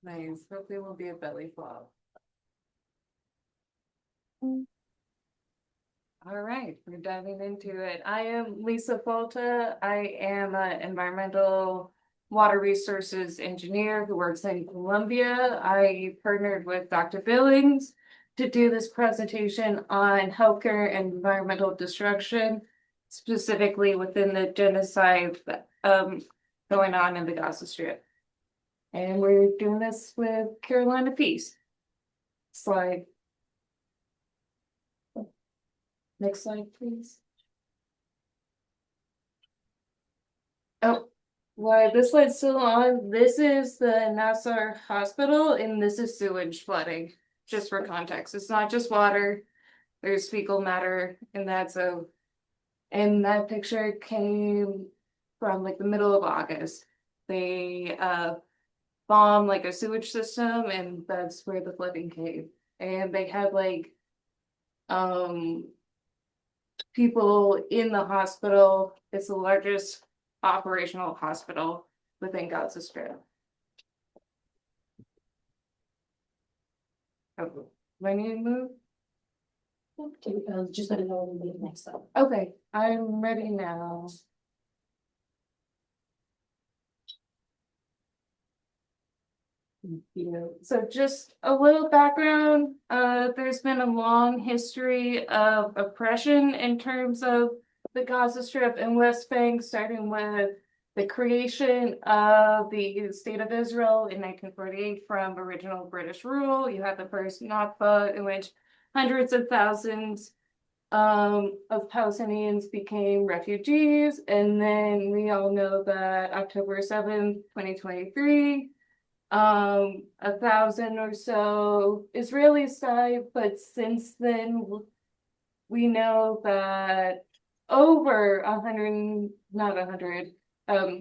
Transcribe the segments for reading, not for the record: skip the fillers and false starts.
Nice. Hopefully it won't be a belly flop. All right, we're diving into it. I am Lisa Falta. I am an environmental water resources engineer who works in Columbia. I partnered with Dr. Billings to do this presentation on healthcare and environmental destruction, specifically within the genocide going on in the Gaza Strip. And we're doing this with Carolina Peace. Slide. Next slide, please. Oh, why this slide's still on. This is the Nassar Hospital, and this is sewage flooding, just for context. It's not just water, there's fecal matter in that. So, and that picture came from like the middle of August. They bombed like a sewage system, and that's where the flooding came. And they had like um people in the hospital. It's the largest operational hospital within Gaza Strip. Oh, do I need to move? Okay, just let it know when we next up. Okay, I'm ready now. Thank you. So just a little background, there's been a long history of oppression in terms of the Gaza Strip and West Bank, starting with the creation of the State of Israel in 1948 from original British rule. You had the first Nakba, in which hundreds of thousands of Palestinians became refugees. And then we all know that October 7th, 2023, 1,000 or so Israelis died, but since then we know that over 100, not 100,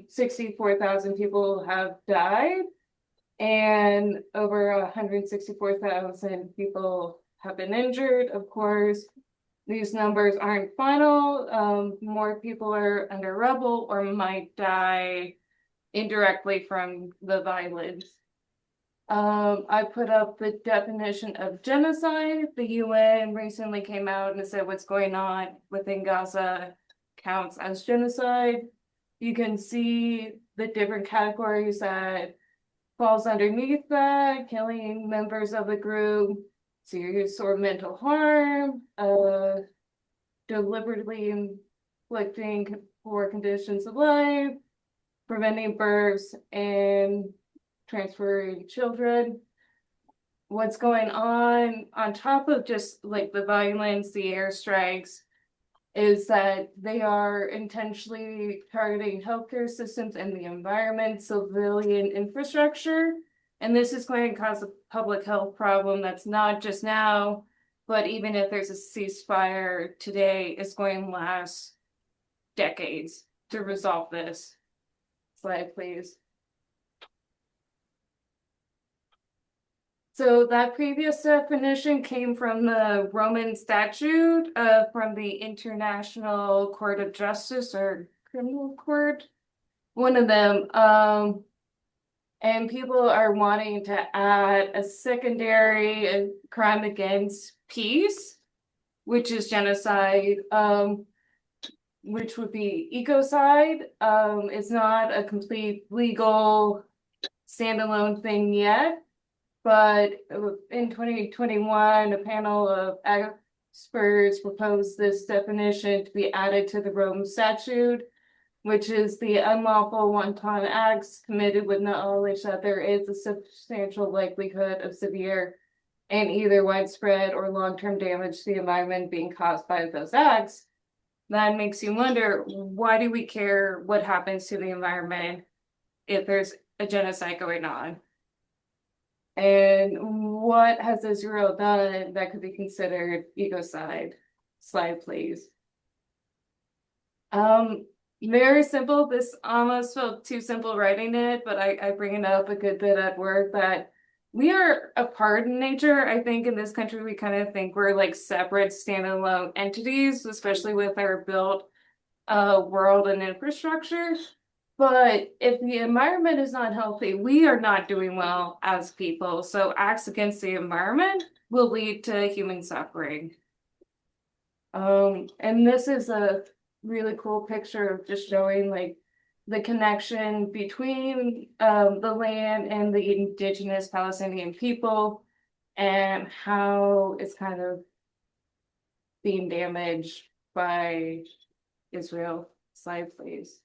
64,000 people have died, and over 164,000 people have been injured. Of course, these numbers aren't final. More people are under rubble or might die indirectly from the violence. I put up the definition of genocide. The UN recently came out and said what's going on within Gaza counts as genocide. You can see the different categories that falls underneath that: killing members of the group, serious or mental harm, deliberately inflicting poor conditions of life, preventing births, and transferring children. What's going on top of just like the violence, the airstrikes, is that they are intentionally targeting healthcare systems and the environment, civilian infrastructure. And this is going to cause a public health problem that's not just now, but even if there's a ceasefire today, it's going to last decades to resolve this. Slide, please. So that previous definition came from the Roman statute from the International Court of Justice or Criminal Court, one of them. And people are wanting to add a secondary crime against peace, which is genocide, which would be ecocide. It's not a complete legal standalone thing yet. But in 2021, a panel of experts proposed this definition to be added to the Rome Statute, which is the unlawful wanton acts committed with knowledge that there is a substantial likelihood of severe and either widespread or long-term damage to the environment being caused by those acts. That makes you wonder, why do we care what happens to the environment if there's a genocide going on? And what has Israel done that could be considered ecocide? Slide, please. Very simple. This almost felt too simple writing it, but I bring it up a good bit at work that we are a part in nature. I think in this country, we kind of think we're like separate standalone entities, especially with our built world and infrastructure. But if the environment is not healthy, we are not doing well as people. So acts against the environment will lead to human suffering. And this is a really cool picture of just showing like the connection between the land and the indigenous Palestinian people and how it's kind of being damaged by Israel. Slide, please.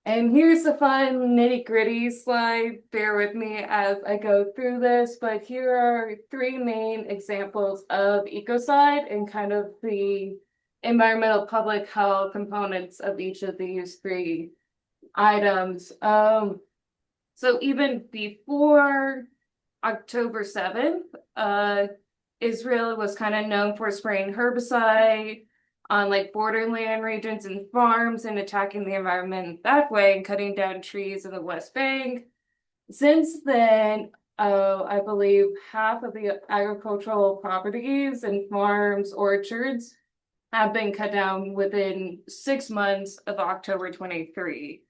And here's the fun nitty-gritty slide. Bear with me as I go through this, but here are three main examples of ecocide and kind of the environmental public health components of each of these three items. So even before October 7th, Israel was kind of known for spraying herbicide on like borderland regions and farms and attacking the environment that way and cutting down trees in the West Bank. Since then, I believe half of the agricultural properties and farms, orchards have been cut down within 6 months of October 23.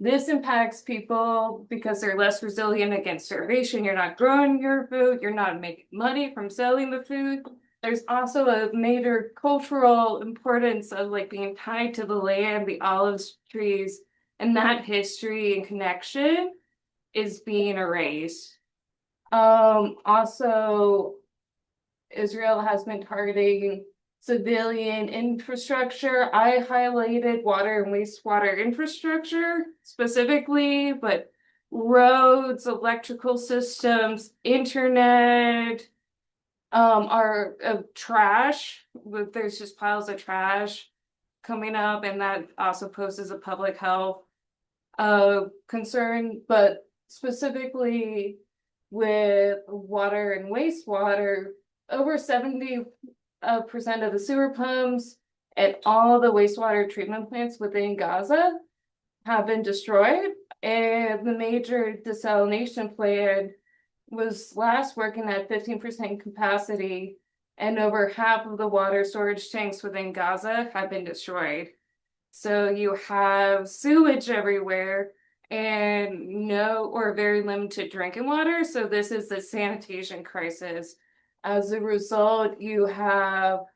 This impacts people because they're less resilient against starvation. You're not growing your food, you're not making money from selling the food. There's also a major cultural importance of like being tied to the land, the olive trees, and that history and connection is being erased. Also, Israel has been targeting civilian infrastructure. I highlighted water and wastewater infrastructure specifically, but roads, electrical systems, internet, are trash. There's just piles of trash coming up, and that also poses a public health concern, but specifically with water and wastewater, over 70% of the sewer pumps and all the wastewater treatment plants within Gaza have been destroyed. And the major desalination plant was last working at 15% capacity, and over half of the water storage tanks within Gaza have been destroyed. So you have sewage everywhere and no or very limited drinking water. So this is the sanitation crisis. As a result, you have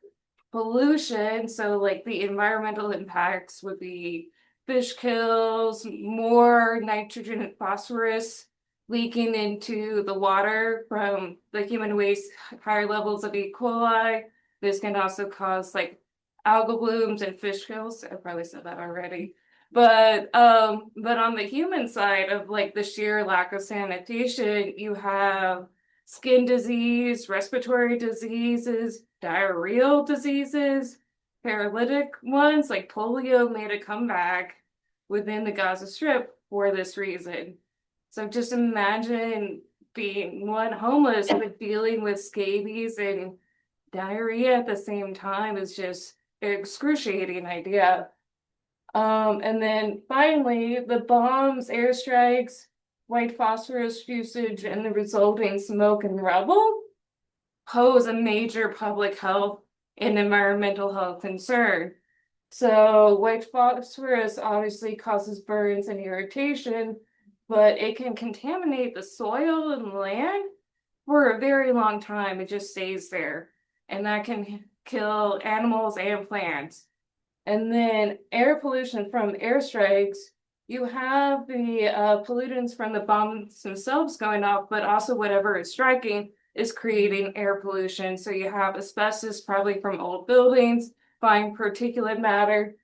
pollution. So like the environmental impacts would be fish kills, more nitrogen and phosphorus leaking into the water from the human waste, higher levels of E. coli. This can also cause like algal blooms and fish kills. I probably said that already. But on the human side of like the sheer lack of sanitation, you have skin disease, respiratory diseases, diarrheal diseases, paralytic ones like polio made a comeback within the Gaza Strip for this reason. So just imagine being one homeless but dealing with scabies and diarrhea at the same time is just an excruciating idea. And then finally, the bombs, airstrikes, white phosphorus usage, and the resulting smoke and rubble pose a major public health and environmental health concern. So white phosphorus obviously causes burns and irritation, but it can contaminate the soil and land for a very long time. It just stays there, and that can kill animals and plants. And then air pollution from airstrikes, you have the pollutants from the bombs themselves going off, but also whatever is striking is creating air pollution. So you have asbestos probably from old buildings, fine particulate matter,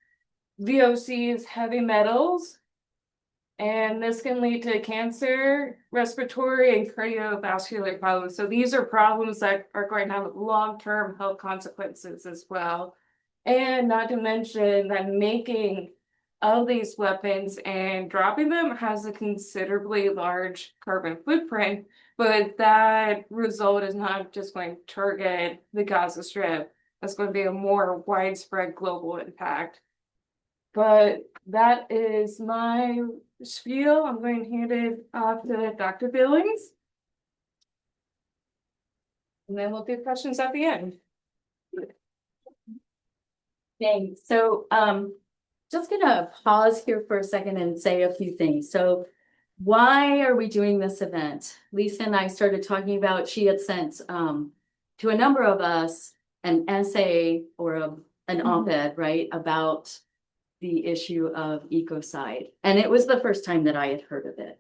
VOCs, heavy metals, and this can lead to cancer, respiratory, and cardiovascular problems. So these are problems that are going to have long-term health consequences as well. And not to mention that making of these weapons and dropping them has a considerably large carbon footprint, but that result is not just going to target the Gaza Strip. That's going to be a more widespread global impact. But that is my spiel. I'm going to hand it off to Dr. Billings. And then we'll do questions at the end. Thanks. So, just gonna pause here for a second and say a few things. So why are we doing this event? Lisa and I started talking about, she had sent to a number of us an essay or an op-ed, right, about the issue of ecocide. And it was the first time that I had heard of it.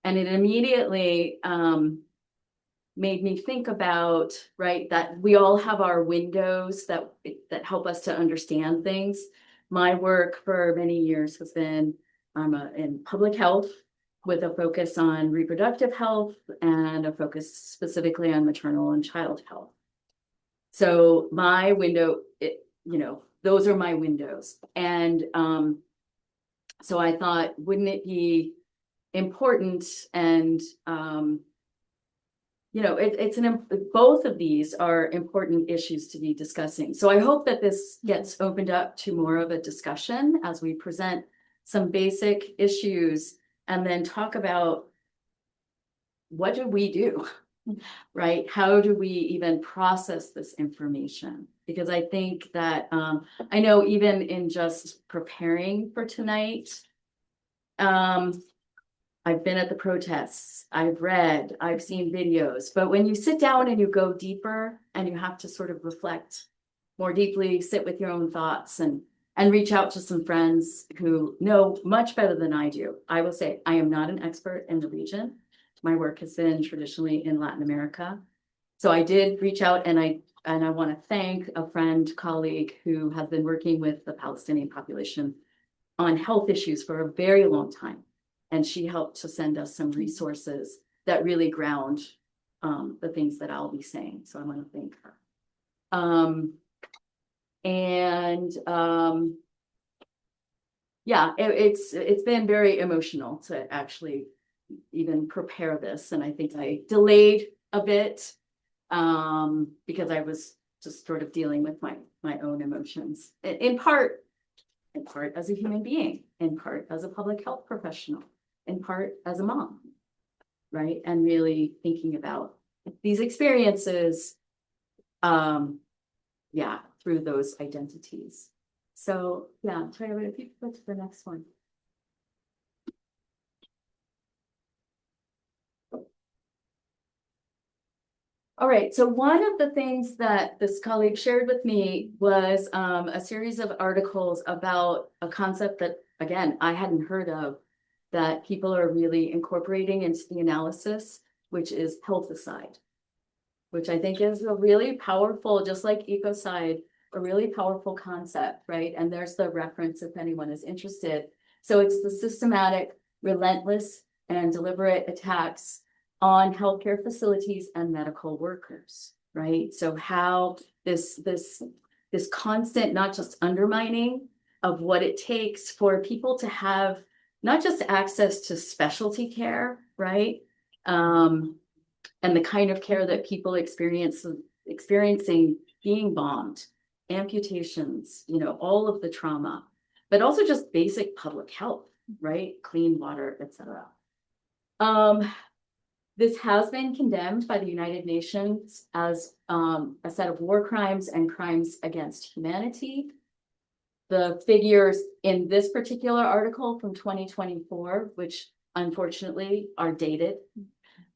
And it immediately made me think about, right, that we all have our windows that help us to understand things. My work for many years has been in public health with a focus on reproductive health and a focus specifically on maternal and child health. So my window, those are my windows. And so I thought, wouldn't it be important and both of these are important issues to be discussing. So I hope that this gets opened up to more of a discussion as we present some basic issues and then talk about what do we do, right? How do we even process this information? Because I think that, I know even in just preparing for tonight, I've been at the protests, I've read, I've seen videos, but when you sit down and you go deeper and you have to sort of reflect more deeply, sit with your own thoughts and reach out to some friends who know much better than I do. I will say I am not an expert in the region. My work has been traditionally in Latin America. So I did reach out and I want to thank a friend, colleague who has been working with the Palestinian population on health issues for a very long time. And she helped to send us some resources that really ground the things that I'll be saying. So I want to thank her. Yeah, it's been very emotional to actually even prepare this. And I think I delayed a bit because I was just sort of dealing with my own emotions in part as a human being, in part as a public health professional, in part as a mom, right? And really thinking about these experiences, through those identities. So yeah, Tyler, if you could go to the next one. All right, so one of the things that this colleague shared with me was a series of articles about a concept that, again, I hadn't heard of, that people are really incorporating into the analysis, which is healthicide, which I think is a really powerful, just like ecocide, a really powerful concept, right? And there's the reference if anyone is interested. So it's the systematic, relentless, and deliberate attacks on healthcare facilities and medical workers, right? So how this constant, not just undermining of what it takes for people to have not just access to specialty care, right? And the kind of care that people experiencing being bombed, amputations, all of the trauma, but also just basic public health, right? Clean water, etc. This has been condemned by the United Nations as a set of war crimes and crimes against humanity. The figures in this particular article from 2024, which unfortunately are dated,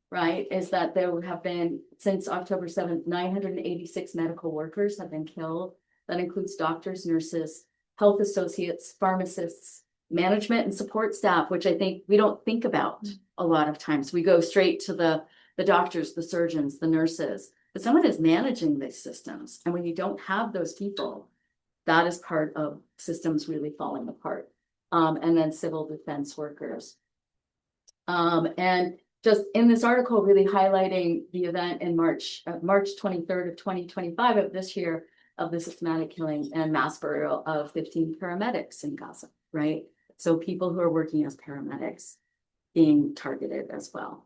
right, is that there have been, since October 7th, 986 medical workers have been killed. That includes doctors, nurses, health associates, pharmacists, management and support staff, which I think we don't think about a lot of times. We go straight to the doctors, the surgeons, the nurses, but someone is managing these systems. And when you don't have those people, that is part of systems really falling apart. And then civil defense workers. And just in this article, really highlighting the event in March 23rd of 2025 of this year, of the systematic killing and mass burial of 15 paramedics in Gaza, right? So people who are working as paramedics being targeted as well.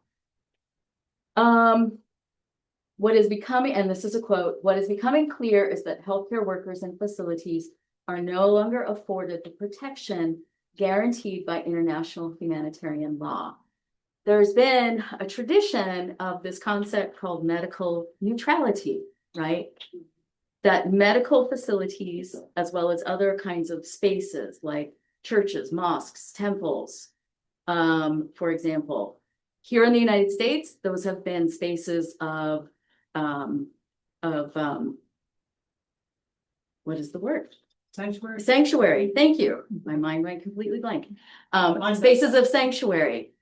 What is becoming, and this is a quote, what is becoming clear is that healthcare workers and facilities are no longer afforded the protection guaranteed by international humanitarian law. There's been a tradition of this concept called medical neutrality, right? that medical facilities, as well as other kinds of spaces like churches, mosques, temples, for example, here in the United States, those have been spaces of, what is the word? Sanctuary. Sanctuary, thank you. My mind went completely blank. Spaces of sanctuary.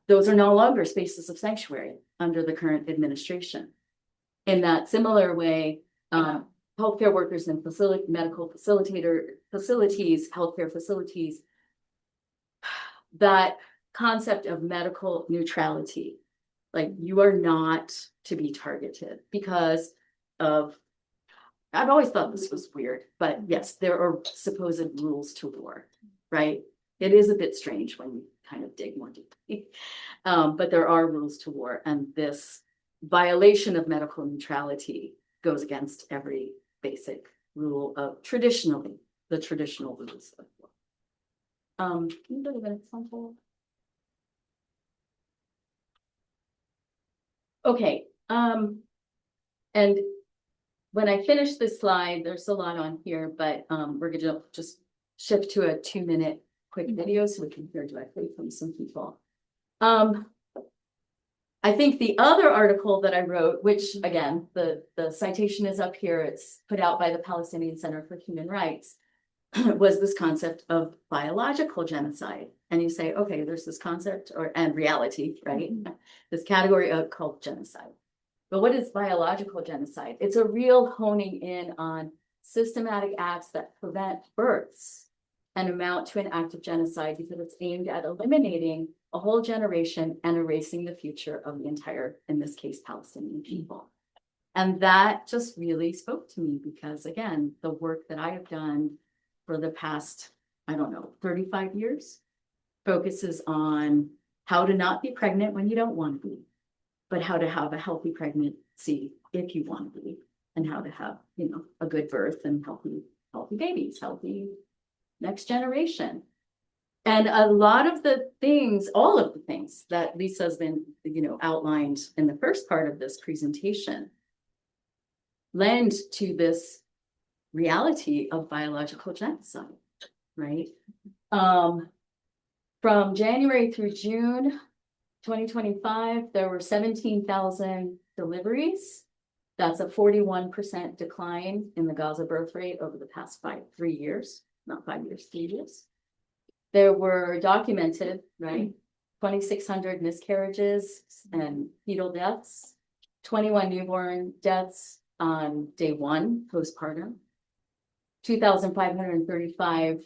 Those are no longer spaces of sanctuary under the current administration. In that similar way, healthcare workers and medical facilities, healthcare facilities, that concept of medical neutrality, like you are not to be targeted because of, I've always thought this was weird, but yes, there are supposed rules to war, right? It is a bit strange when you kind of dig more deeply, but there are rules to war, and this violation of medical neutrality goes against every basic rule of the traditional rules of war. Can you go to the next one, Paul? Okay, and when I finish this slide, there's a lot on here, but we're gonna just shift to a 2-minute quick video so we can hear directly from some people. I think the other article that I wrote, which again, the citation is up here, it's put out by the Palestinian Center for Human Rights, was this concept of biological genocide. And you say, okay, there's this concept and reality, right? This category called genocide. But what is biological genocide? It's a real honing in on systematic acts that prevent births and amount to an act of genocide because it's aimed at eliminating a whole generation and erasing the future of the entire, in this case, Palestinian people. And that just really spoke to me because, again, the work that I have done for the past, 35 years focuses on how to not be pregnant when you don't want to be, but how to have a healthy pregnancy if you want to be, and how to have, a good birth and healthy babies, healthy next generation. And a lot of the things, all of the things that Lisa's been, outlined in the first part of this presentation lend to this reality of biological genocide, right? From January through June 2025, there were 17,000 deliveries. That's a 41% decline in the Gaza birth rate over the past 3 years, not 5 years, 3 years. There were documented, right, 2,600 miscarriages and fetal deaths, 21 newborn deaths on day 1 postpartum, 2,535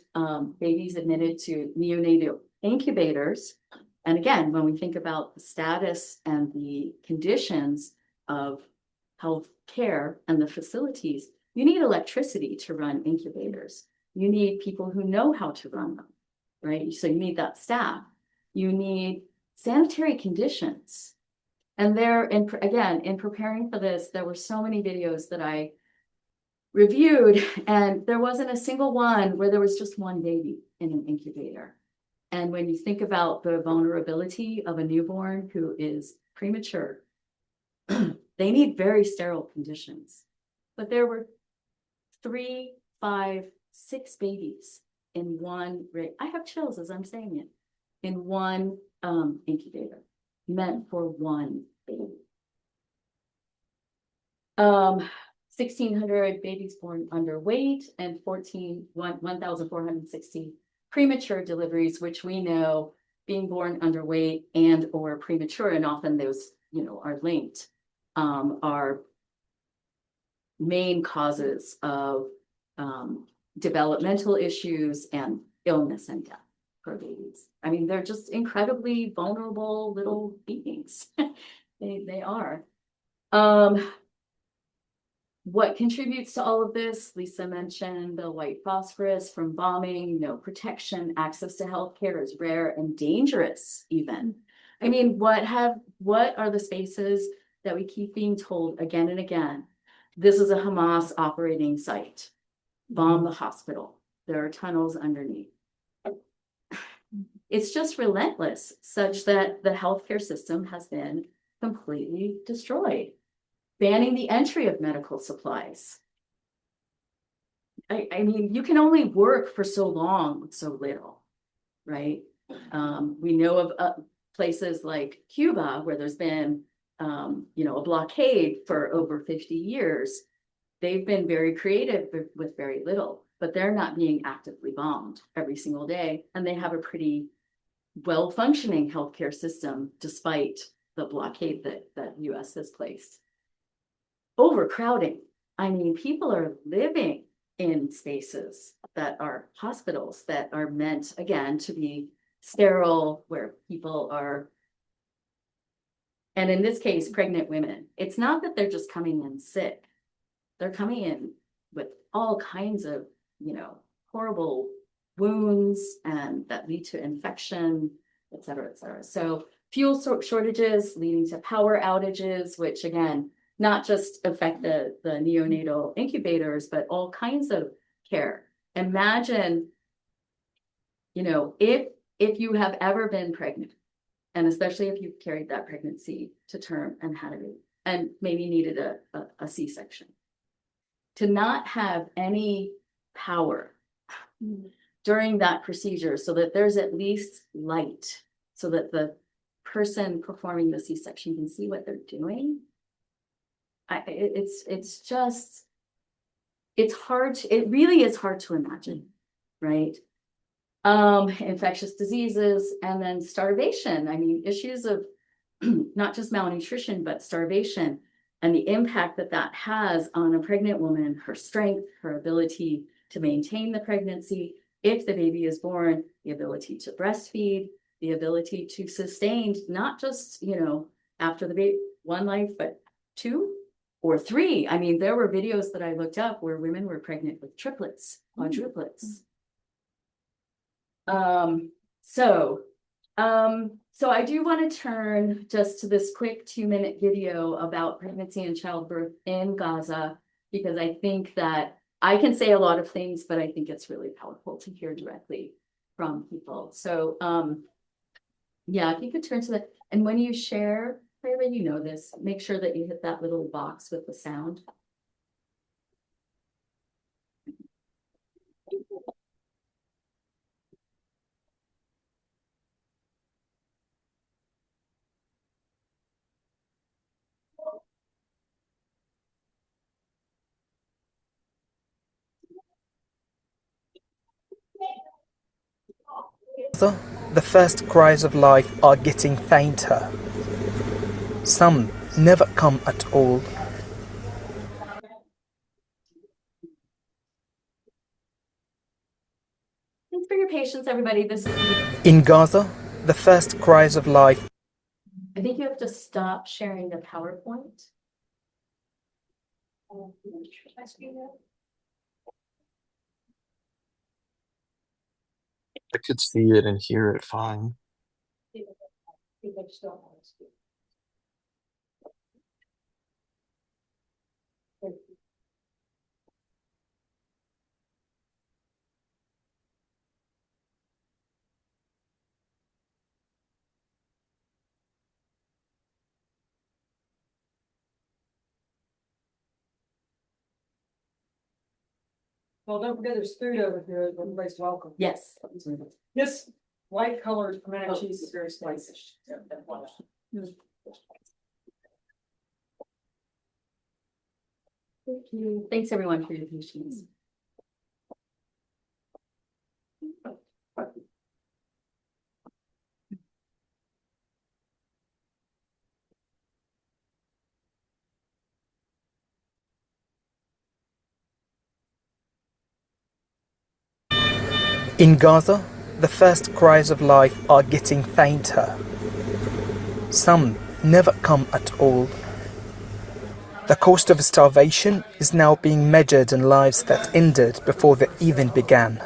babies admitted to neonatal incubators. And again, when we think about the status and the conditions of health care and the facilities, you need electricity to run incubators. You need people who know how to run them, right? So you need that staff. You need sanitary conditions. And in preparing for this, there were so many videos that I reviewed, and there wasn't a single one where there was just one baby in an incubator. And when you think about the vulnerability of a newborn who is premature, they need very sterile conditions. But there were 3, 5, 6 babies in one, I have chills as I'm saying it, in one incubator, meant for one baby. 1,600 babies born underweight and 1,460 premature deliveries, which we know being born underweight and or premature, and often those, are linked, are main causes of developmental issues and illness and death for babies. I mean, they're just incredibly vulnerable little beings. They are. What contributes to all of this? Lisa mentioned the white phosphorus from bombing, no protection, access to healthcare is rare and dangerous even. I mean, what are the spaces that we keep being told again and again? This is a Hamas operating site. Bomb the hospital. There are tunnels underneath. It's just relentless, such that the healthcare system has been completely destroyed. Banning the entry of medical supplies. I mean, you can only work for so long with so little, right? We know of places like Cuba where there's been, a blockade for over 50 years. They've been very creative with very little, but they're not being actively bombed every single day. And they have a pretty well-functioning healthcare system despite the blockade that US has placed. Overcrowding. I mean, people are living in spaces that are hospitals that are meant, again, to be sterile, where people are, and in this case, pregnant women. It's not that they're just coming in sick. They're coming in with all kinds of, horrible wounds and that lead to infection, et cetera, et cetera. So fuel shortages leading to power outages, which again, not just affect the neonatal incubators, but all kinds of care. Imagine, if you have ever been pregnant, and especially if you've carried that pregnancy to term and had it, and maybe needed a C-section, to not have any power during that procedure so that there's at least light so that the person performing the C-section can see what they're doing. It's hard. It really is hard to imagine, right? Infectious diseases, and then starvation. I mean, issues of not just malnutrition, but starvation and the impact that has on a pregnant woman, her strength, her ability to maintain the pregnancy. If the baby is born, the ability to breastfeed, the ability to sustain, not just, after the baby, one life, but 2 or 3. I mean, there were videos that I looked up where women were pregnant with triplets, quadruplets. So I do want to turn just to this quick 2-minute video about pregnancy and childbirth in Gaza, because I think that I can say a lot of things, but I think it's really powerful to hear directly from people. So, yeah, if you could turn to that. And when you share, Clara, this, make sure that you hit that little box with the sound. The first cries of life are getting fainter. Some never come at all. Thanks for your patience, everybody. This is In Gaza, the first cries of life. I think you have to stop sharing the PowerPoint. I could see it and hear it fine. Well, don't forget there's food over here. Everybody's welcome. Yes. This light colored pimento cheese is very spicy. Thank you. Thanks, everyone, for your patience. In Gaza, the first cries of life are getting fainter. Some never come at all. The cost of starvation is now being measured in lives that ended before they even began.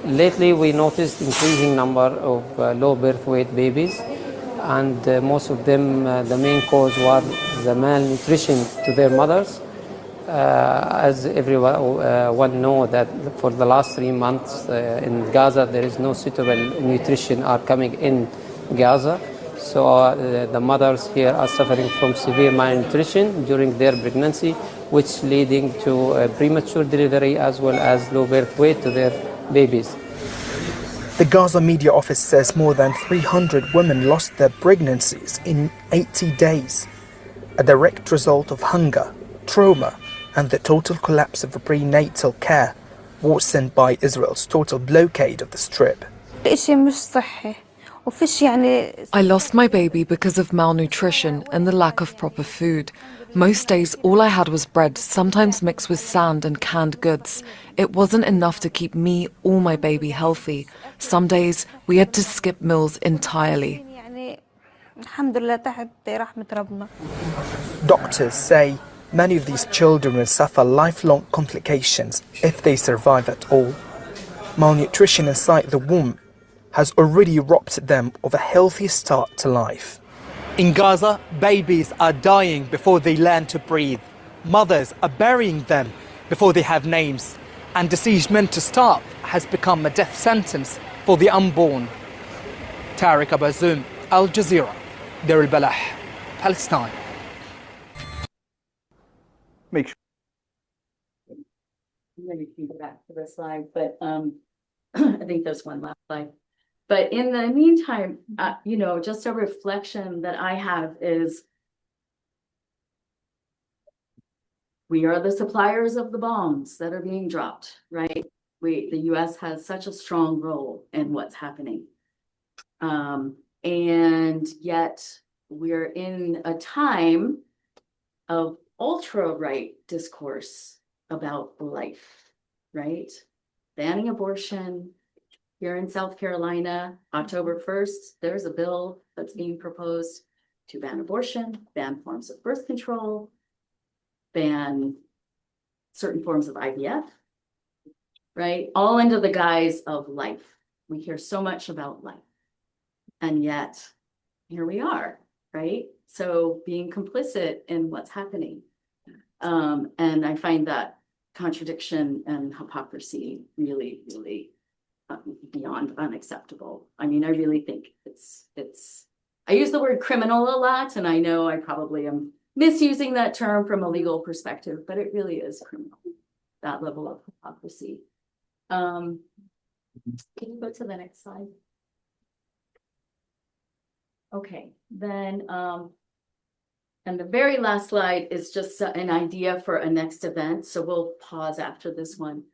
Lately, we noticed increasing number of low birth weight babies, and most of them, the main cause was the malnutrition to their mothers. As everyone know that for the last 3 months in Gaza, there is no suitable nutrition are coming in Gaza. So the mothers here are suffering from severe malnutrition during their pregnancy, which leading to premature delivery as well as low birth weight to their babies. The Gaza Media Office says more than 300 women lost their pregnancies in 80 days, a direct result of hunger, trauma, and the total collapse of prenatal care worsened by Israel's total blockade of the Strip. I lost my baby because of malnutrition and the lack of proper food. Most days, all I had was bread, sometimes mixed with sand and canned goods. It wasn't enough to keep me or my baby healthy. Some days, we had to skip meals entirely. Doctors say many of these children will suffer lifelong complications if they survive at all. Malnutrition inside the womb has already robbed them of a healthy start to life. In Gaza, babies are dying before they learn to breathe. Mothers are burying them before they have names. And the siege meant to stop has become a death sentence for the unborn. Tariq Abazoum, Al Jazeera, Deir al-Balah, Palestine. I'm going to go back to the slide, but I think there's one last slide. But in the meantime, just a reflection that I have is we are the suppliers of the bombs that are being dropped, right? The US has such a strong role in what's happening. And yet we're in a time of ultra-right discourse about life, right? Banning abortion. Here in South Carolina, October 1st, there's a bill that's being proposed to ban abortion, ban forms of birth control, ban certain forms of IVF, right? All under the guise of life. We hear so much about life. And yet, here we are, right? So being complicit in what's happening. And I find that contradiction and hypocrisy really, really beyond unacceptable. I mean, I really think I use the word criminal a lot, and I know I probably am misusing that term from a legal perspective, but it really is criminal, that level of hypocrisy. Can you go to the next slide? Okay, then, and the very last slide is just an idea for a next event. So we'll pause after this one.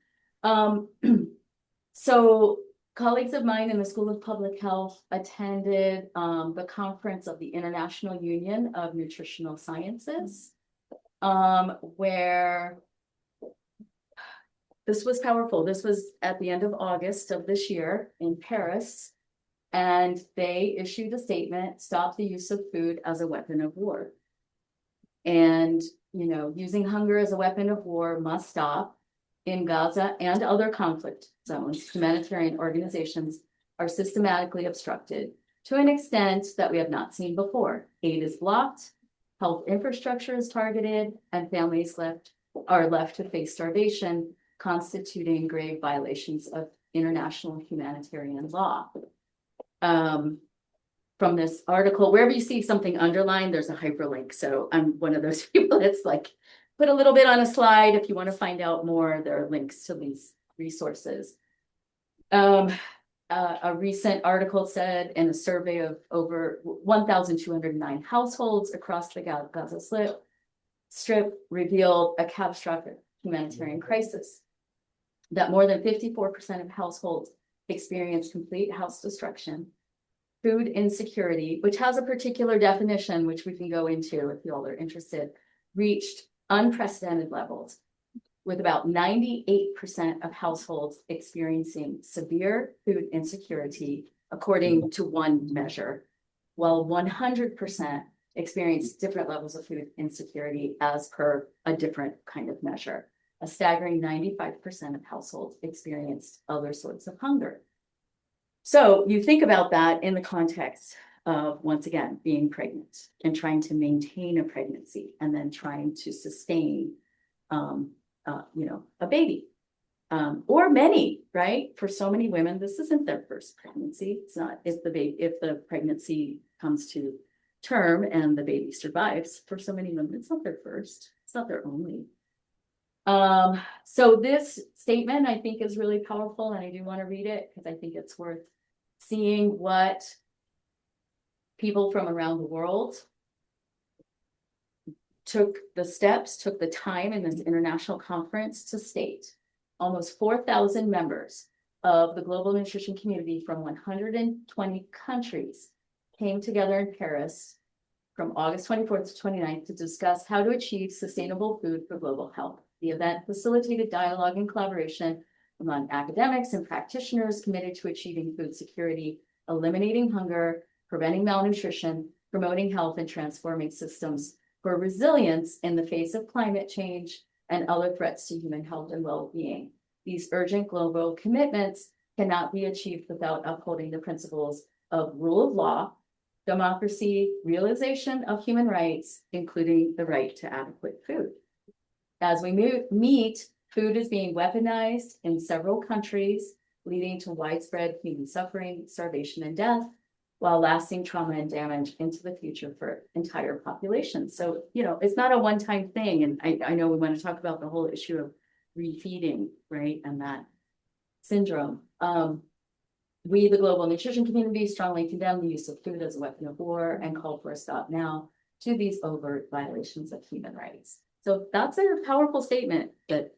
So colleagues of mine in the School of Public Health attended the conference of the International Union of Nutritional Sciences, where this was powerful. This was at the end of August of this year in Paris, and they issued a statement, stop the use of food as a weapon of war. And, using hunger as a weapon of war must stop. In Gaza and other conflict zones, humanitarian organizations are systematically obstructed to an extent that we have not seen before. Aid is blocked, health infrastructure is targeted, and families are left to face starvation, constituting grave violations of international humanitarian law. From this article, wherever you see something underlined, there's a hyperlink. So I'm one of those people that's like, put a little bit on a slide. If you want to find out more, there are links to these resources. A recent article said in a survey of over 1,209 households across the Gaza Strip revealed a catastrophic humanitarian crisis, that more than 54% of households experience complete house destruction, food insecurity, which has a particular definition, which we can go into if you all are interested, reached unprecedented levels, with about 98% of households experiencing severe food insecurity, according to one measure, while 100% experienced different levels of food insecurity as per a different kind of measure. A staggering 95% of households experienced other sorts of hunger. So you think about that in the context of, once again, being pregnant and trying to maintain a pregnancy and then trying to sustain, a baby, or many, right? For so many women, this isn't their first pregnancy. It's not, if the pregnancy comes to term and the baby survives, for so many women, it's not their first, it's not their only. So this statement I think is really powerful, and I do want to read it because I think it's worth seeing what people from around the world took the time in this international conference to state. Almost 4,000 members of the global nutrition community from 120 countries came together in Paris from August 24th to 29th to discuss how to achieve sustainable food for global health. The event facilitated dialogue and collaboration among academics and practitioners committed to achieving food security, eliminating hunger, preventing malnutrition, promoting health, and transforming systems for resilience in the face of climate change and other threats to human health and well-being. These urgent global commitments cannot be achieved without upholding the principles of rule of law, democracy, realization of human rights, including the right to adequate food. As we meet, food is being weaponized in several countries, leading to widespread human suffering, starvation, and death, while lasting trauma and damage into the future for entire populations. So, it's not a one-time thing. And I know we want to talk about the whole issue of refeeding, right? And that syndrome. We, the global nutrition community, strongly condemn the use of food as a weapon of war and call for a stop now to these overt violations of human rights. So that's a powerful statement that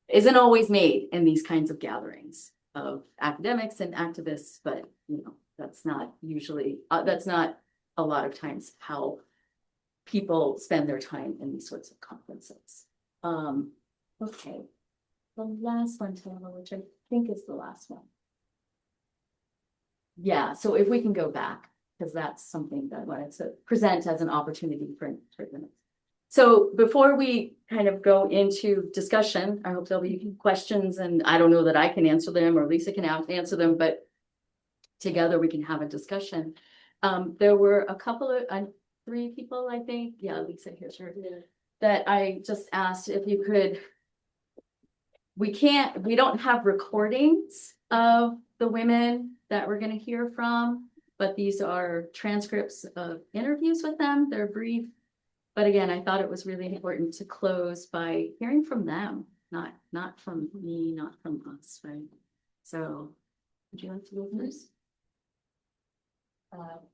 isn't always made in these kinds of gatherings of academics and activists, but that's not usually, that's not a lot of times how people spend their time in these sorts of conferences. Okay, the last one, Taylor, which I think is the last one. Yeah, so if we can go back, because that's something that I wanted to present as an opportunity for minutes. So before we kind of go into discussion, I hope there'll be questions, and I don't know that I can answer them or Lisa can answer them, but together we can have a discussion. There were a couple of, 3 people, I think. Yeah, Lisa, here's her. Yeah. That I just asked if you could, we don't have recordings of the women that we're going to hear from, but these are transcripts of interviews with them. They're brief. But again, I thought it was really important to close by hearing from them, not from me, not from us, right? So, would you like to go first?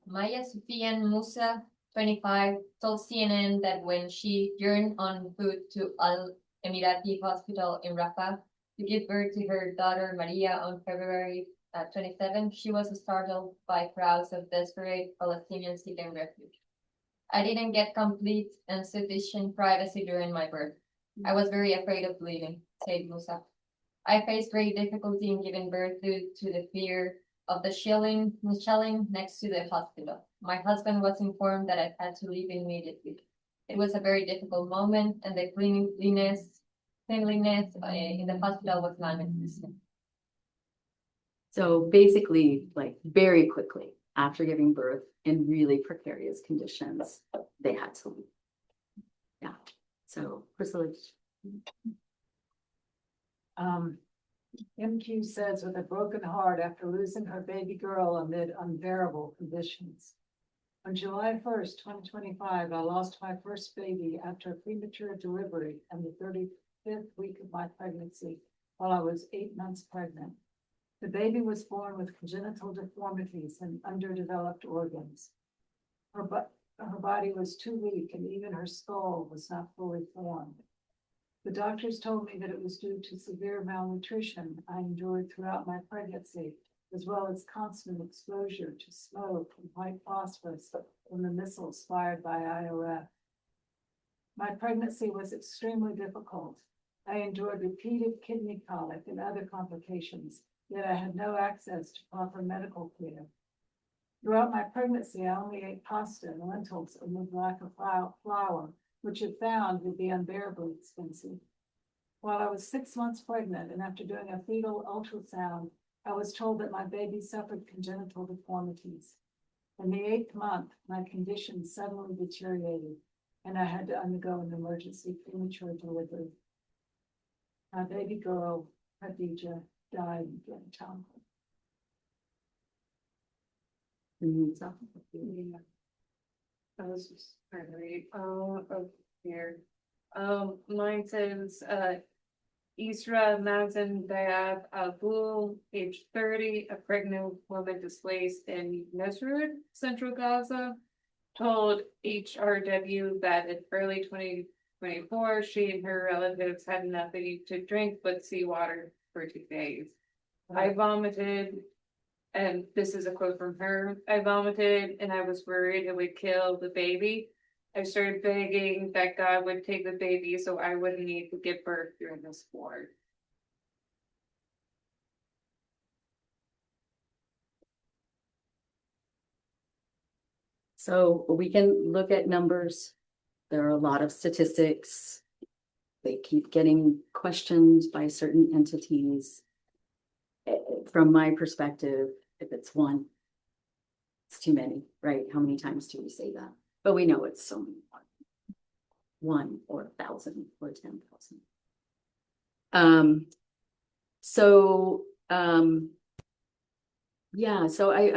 Maya Sufian Musa, 25, told CNN that when she yearned on food to Al Emirati Hospital in Rafah to give birth to her daughter Maria on February 27, she was startled by crowds of desperate Palestinians seeking refuge. I didn't get complete and sufficient privacy during my birth. I was very afraid of leaving, said Musa. I faced great difficulty in giving birth due to the fear of the shelling next to the hospital. My husband was informed that I had to leave immediately. It was a very difficult moment, and the cleanliness in the hospital was non-existent. So basically, like very quickly after giving birth in really precarious conditions, they had to leave. Yeah. So Priscilla. MQ says, with a broken heart after losing her baby girl amid unbearable conditions. On July 1st, 2025, I lost my first baby after a premature delivery and the 35th week of my pregnancy while I was 8 months pregnant. The baby was born with congenital deformities and underdeveloped organs. Her body was too weak, and even her skull was not fully formed. The doctors told me that it was due to severe malnutrition I endured throughout my pregnancy, as well as constant exposure to smoke and white phosphorus from the missiles fired by IOF. My pregnancy was extremely difficult. I endured repeated kidney colic and other complications, yet I had no access to proper medical care. Throughout my pregnancy, I only ate pasta and lentils amid lack of flour, which if found would be unbearably expensive. While I was 6 months pregnant and after doing a fetal ultrasound, I was told that my baby suffered congenital deformities. In the 8th month, my condition suddenly deteriorated and I had to undergo an emergency premature delivery. My baby girl, Khadija, died in childbirth. I was just trying to read. Oh, here. Mine says, Isra Mazen Diab Abul, age 30, a pregnant woman displaced in Nasrud, Central Gaza, told HRW that in early 2024, she and her relatives had nothing to drink but seawater for 2 days. I vomited, and this is a quote from her. I vomited and I was worried it would kill the baby. I started begging that God would take the baby so I wouldn't need to give birth during this war. So we can look at numbers. There are a lot of statistics. They keep getting questioned by certain entities. From my perspective, if it's one, it's too many, right? How many times do we say that? But we know it's so many. One or 1,000 or 10,000. Yeah, so I